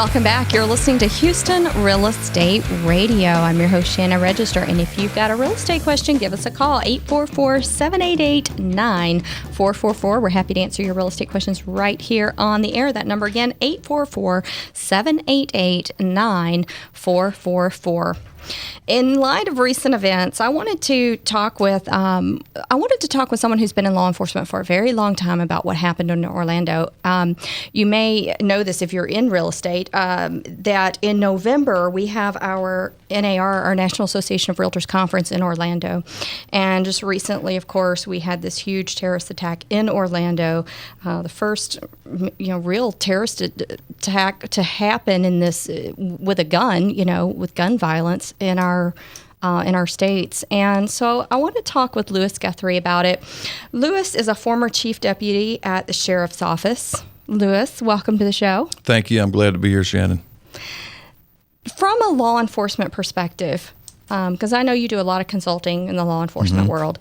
Welcome back. You're listening to Houston Real Estate Radio. I'm your host, Shannon Register, and if you've got a real estate question, give us a call, 844-788-9444. We're happy to answer your real estate questions right here on the air. That number again, 844-788-9444. In light of recent events, I wanted to talk with someone who's been in law enforcement for a very long time about what happened in Orlando. You may know this if you're in real estate, that in November we have our NAR, our National Association of Realtors Conference in Orlando. And just recently, of course, we had this huge terrorist attack in Orlando, the first real terrorist attack to happen in this with a gun, with gun violence in our states. And so I want to talk with Louis Gutherie about it. Louis is a former chief deputy at the sheriff's office. Louis, welcome to the show. Thank you. I'm glad to be here, Shannon. From a law enforcement perspective, because I know you do a lot of consulting in the law enforcement world,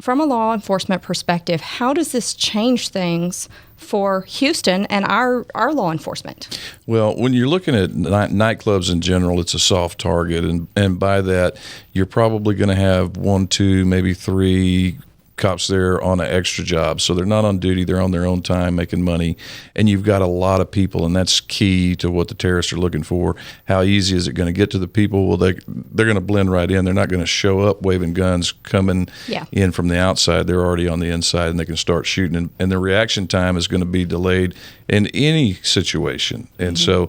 from a law enforcement perspective, how does this change things for Houston and our law enforcement? Well, when you're looking at nightclubs in general, it's a soft target. And by that, you're probably going to have 1, 2, maybe 3 cops there on an extra job. So they're not on duty. They're on their own time making money. And you've got a lot of people, and that's key to what the terrorists are looking for. How easy is it going to get to the people? Well, they're going to blend right in. They're not going to show up waving guns coming in from the outside. They're already on the inside, and they can start shooting. And the reaction time is going to be delayed in any situation. And so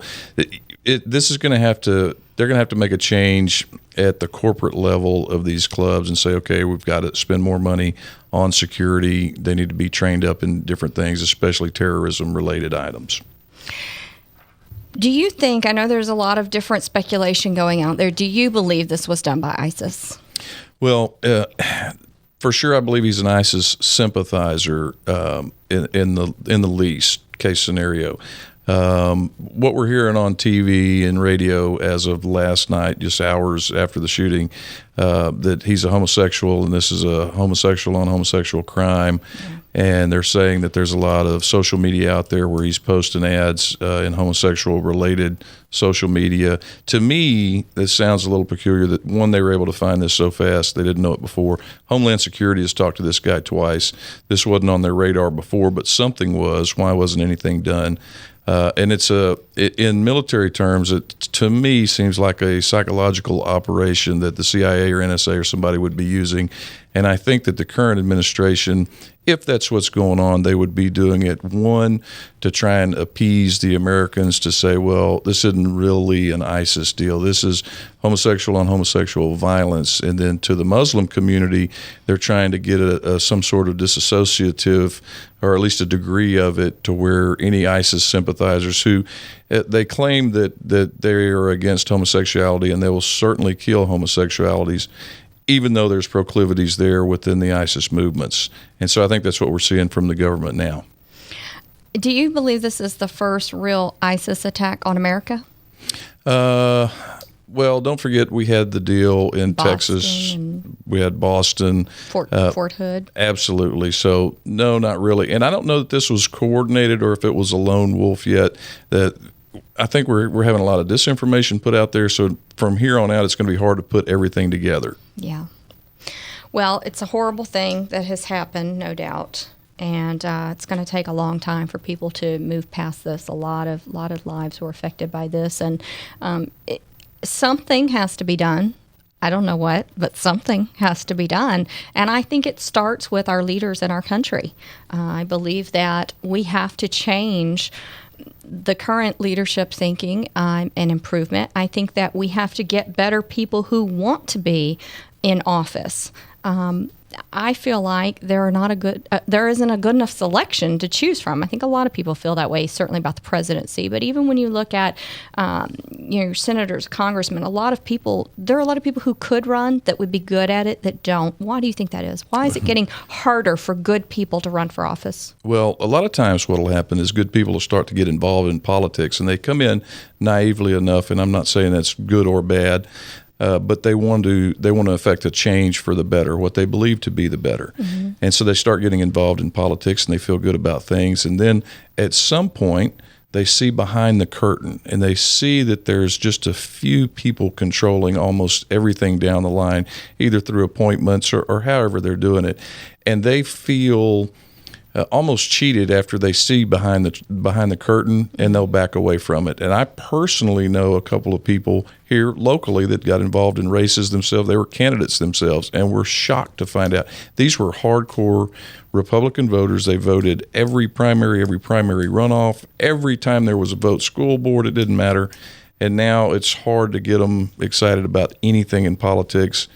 this is going to have to – they're going to have to make a change at the corporate level of these clubs and say, okay, we've got to spend more money on security. They need to be trained up in different things, especially terrorism-related items. Do you think, I know there's a lot of different speculation going out there, do you believe this was done by ISIS? Well, for sure I believe he's an ISIS sympathizer in the least case scenario. What we're hearing on TV and radio as of last night, just hours after the shooting, that he's a homosexual and this is a homosexual on homosexual crime. Yeah. And they're saying that there's a lot of social media out there where he's posting ads in homosexual-related social media. To me, this sounds a little peculiar that, one, they were able to find this so fast. They didn't know it before. Homeland Security has talked to this guy twice. This wasn't on their radar before, but something was. Why wasn't anything done? And in military terms, it to me seems like a psychological operation that the CIA or NSA or somebody would be using. And I think that the current administration, if that's what's going on, they would be doing it, one, to try and appease the Americans to say, well, this isn't really an ISIS deal. This is homosexual on homosexual violence. And then to the Muslim community, they're trying to get some sort of disassociative, or at least a degree of it, to where any ISIS sympathizers who they claim that they are against homosexuality and they will certainly kill homosexualities, even though there's proclivities there within the ISIS movements. And so I think that's what we're seeing from the government now. Do you believe this is the first real ISIS attack on America? Well, don't forget we had the deal in Boston, Texas. We had Boston. Fort Hood. Absolutely. So, no, not really. And I don't know that this was coordinated or if it was a lone wolf yet. That I think we're having a lot of disinformation put out there. So from here on out, it's going to be hard to put everything together. Yeah. Well, it's a horrible thing that has happened, no doubt. And it's going to take a long time for people to move past this. A lot of lives were affected by this. And something has to be done. I don't know what, but something has to be done. And I think it starts with our leaders in our country. I believe that we have to change the current leadership thinking and improvement. I think that we have to get better people who want to be in office. I feel like there isn't a good enough selection to choose from. I think a lot of people feel that way, certainly about the presidency. But even when you look at your senators, congressmen, there are a lot of people who could run that would be good at it that don't. Why do you think that is? Why is it getting harder for good people to run for office? Well, a lot of times what will happen is good people will start to get involved in politics, and they come in naively enough, and I'm not saying that's good or bad, but they want to affect a change for the better, what they believe to be the better. Mm-hmm. And so they start getting involved in politics and they feel good about things. And then at some point, they see behind the curtain, and they see that there's just a few people controlling almost everything down the line, either through appointments or however they're doing it. And they feel almost cheated after they see behind the curtain, and they'll back away from it. And I personally know a couple of people here locally that got involved in races themselves. They were candidates themselves, and were shocked to find out these were hardcore Republican voters. They voted every primary runoff, every time there was a vote school board, it didn't matter. And now it's hard to get them excited about anything in politics.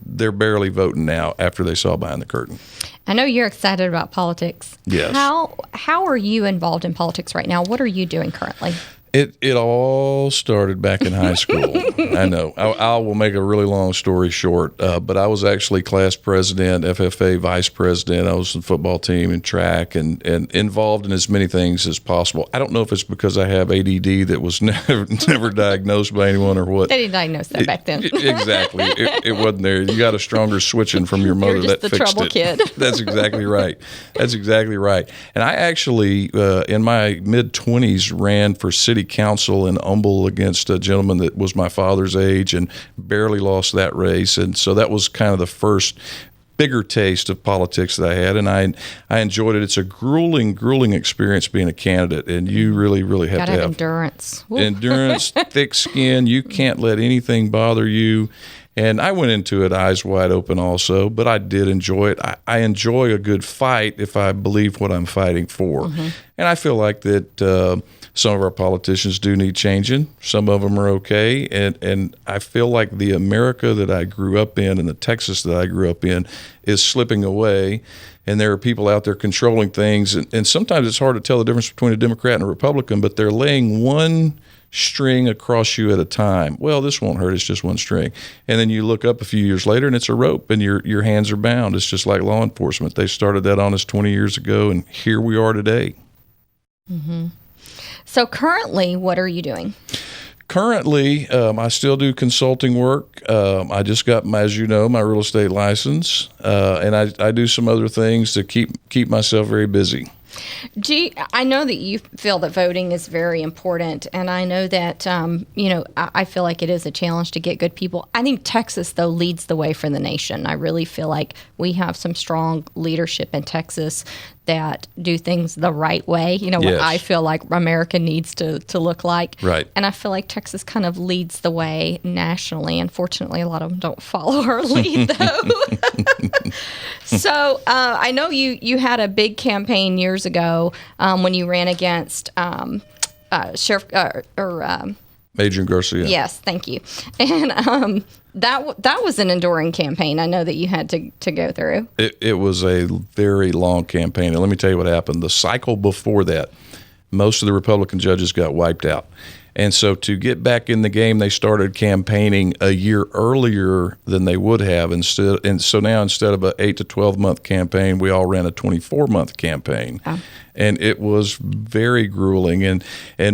They're barely voting now after they saw behind the curtain. I know you're excited about politics. Yes. How are you involved in politics right now? What are you doing currently? It all started back in high school. I know. I will make a really long story short, but I was actually class president, FFA vice president. I was in the football team and track and involved in as many things as possible. I don't know if it's because I have ADD that was never diagnosed by anyone or what. They didn't diagnose that back then. Exactly. It wasn't there. You got a stronger switching from your mother. You're just that the fixed trouble it. kid. That's exactly right. That's exactly right. And I actually, in my mid-20s, ran for city council in Humble against a gentleman that was my father's age and barely lost that race. And so that was kind of the first bigger taste of politics that I had, and I enjoyed it. It's a grueling experience being a candidate, and you really have to have endurance. Endurance, thick skin. You can't let anything bother you. And I went into it eyes wide open also, but I did enjoy it. I enjoy a good fight if I believe what I'm fighting for. Mm-hmm. And I feel like that some of our politicians do need changing. Some of them are okay. And I feel like the America that I grew up in and the Texas that I grew up in is slipping away. And there are people out there controlling things. And sometimes it's hard to tell the difference between a Democrat and a Republican, but they're laying one string across you at a time. Well, this won't hurt. It's just one string. And then you look up a few years later and it's a rope and your hands are bound. It's just like law enforcement. They started that on us 20 years ago, and here we are today. Mm-hmm. So currently, what are you doing? Currently, I still do consulting work. I just got, as you know, my real estate license, and I do some other things to keep myself very busy. I know that you feel that voting is very important, and I know that, I feel like it is a challenge to get good people. I think Texas, though, leads the way for the nation. I really feel like we have some strong leadership in Texas that do things the right way, what Yes. I feel like America needs to look like. Right. And I feel like Texas kind of leads the way nationally. Unfortunately, a lot of them don't follow our lead, though. So I know you had a big campaign years ago when you ran against Sheriff Adrian Garcia. Yes, thank you. And that was an enduring campaign. I know that you had to go through. It was a very long campaign. And let me tell you what happened. The cycle before that, most of the Republican judges got wiped out. And so to get back in the game, they started campaigning a year earlier than they would have. And so now instead of an 8 to 12 month campaign, we all ran a 24-month campaign. Oh. And it was very grueling. And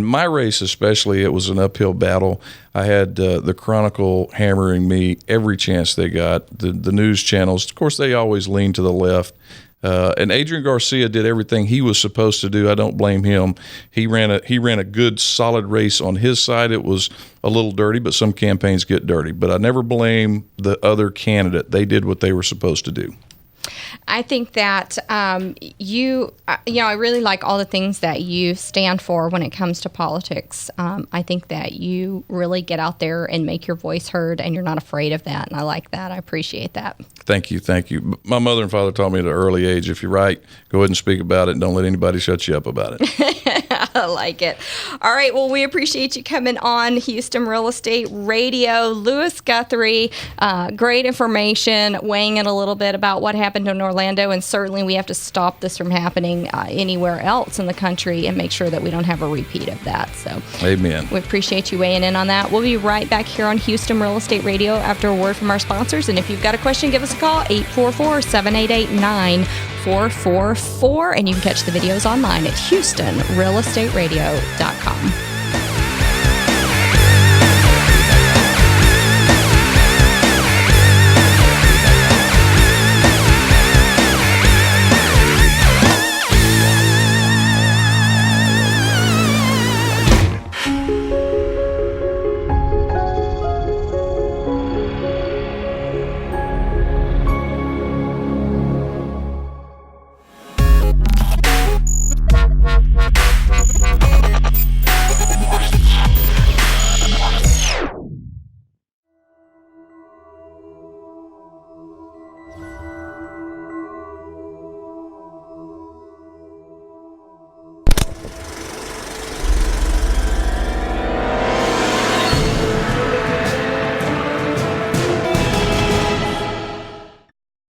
my race especially, it was an uphill battle. I had the Chronicle hammering me every chance they got. The news channels, of course, they always lean to the left. And Adrian Garcia did everything he was supposed to do. I don't blame him. He ran a good, solid race on his side. It was a little dirty, but some campaigns get dirty. But I never blame the other candidate. They did what they were supposed to do. I think that I really like all the things that you stand for when it comes to politics. I think that you really get out there and make your voice heard, and you're not afraid of that, and I like that. I appreciate that. Thank you. My mother and father taught me at an early age, if you're right, go ahead and speak about it, and don't let anybody shut you up about it. I like it. All right, well, we appreciate you coming on Houston Real Estate Radio. Louis Gutherie, great information, weighing in a little bit about what happened in Orlando, and certainly we have to stop this from happening anywhere else in the country and make sure that we don't have a repeat of that. So, amen. We appreciate you weighing in on that. We'll be right back here on Houston Real Estate Radio after a word from our sponsors. And if you've got a question, give us a call, 844-788-9444, and you can catch the videos online at HoustonRealEstateRadio.com.